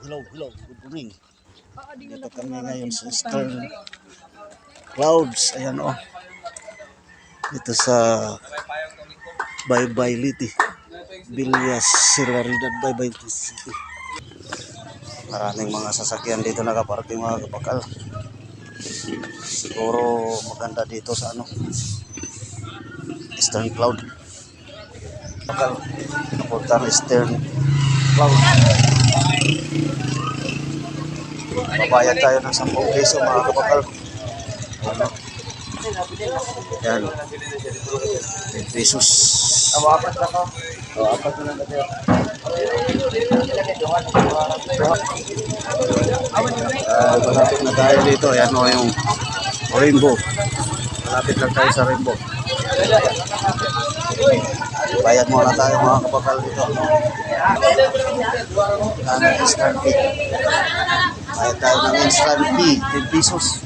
Hello. Good morning. Dito kami ngayon sa Eastern Clouds. Ayan o. Dito sa Baybay Liti. Villas Sierra-Ridad, Baybay City. Maraming mga sasakyan dito nakaparking mga kapakal. Siguro maganda dito sa Eastern Cloud. Kapakal. Napunta ng Eastern Cloud. Babayad tayo ng 10 piso mga kapakal. Yan. 10 pesos. Apat na lang natin. Malapit na tayo dito. Yan o yung Rainbow. Malapit lang tayo sa Rainbow. Bayad muna tayo mga kapakal dito. Instant fee. Bayad tayo ng instant fee. 10 pesos.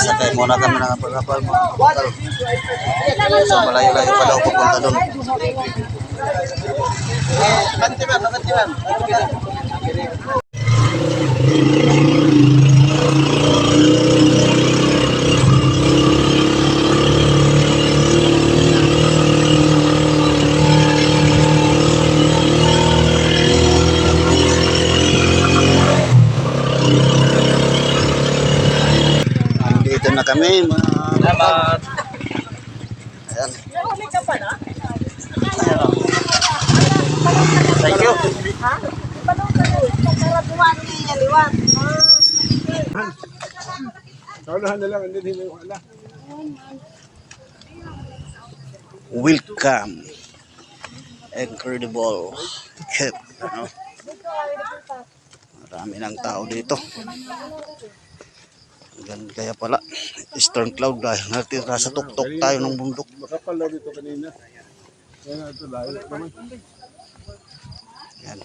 Sakay muna kami ng kapal-kapal mga kapakal. So malayo-layo pa daw pupunta doon. Dito na kami mga kapal. Ayan. Ayan o. Thank you. Welcome. Incredible. Marami ng tao dito. Kaya pala Eastern Cloud dahil natira sa tuktok tayo ng bundok. Makapal daw dito kanina. Yan ito layo naman. Yan.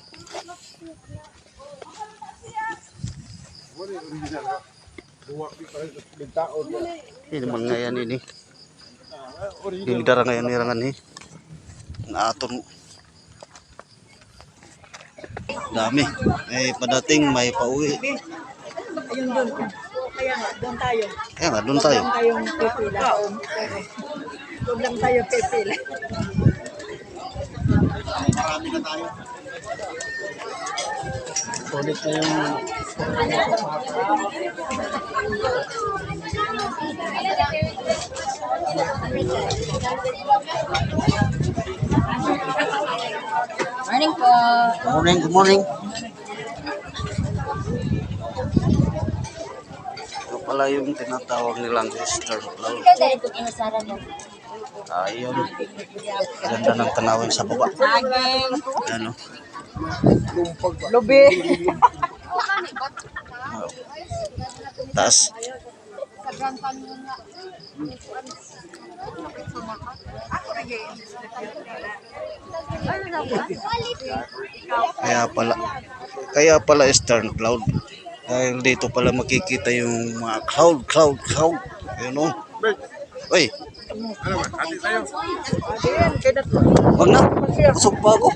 Wala yung original ha. Buwak di pa rin taon. Hindi naman ngayon ini. Hindi dara ngayon nirangan ni. Naaton. Dami. May padating, may pauwi. Ayun doon. Kaya nga, doon tayo. Kaya nga, doon tayo. Doon tayong pipila. Doon lang tayo pipila. Marami na tayo. Ulit na yung... Morning po. Good morning. Ito pala yung tinatawag nilang Eastern Cloud. Ayun. Ganda ng tanawin sa baba. Ano? Lubi. Taas. Kaya pala Eastern Cloud. Dahil dito pala makikita yung mga cloud. Ayun o. Uy. Ano ba? Hati tayo. Wag na. Busog pa ako.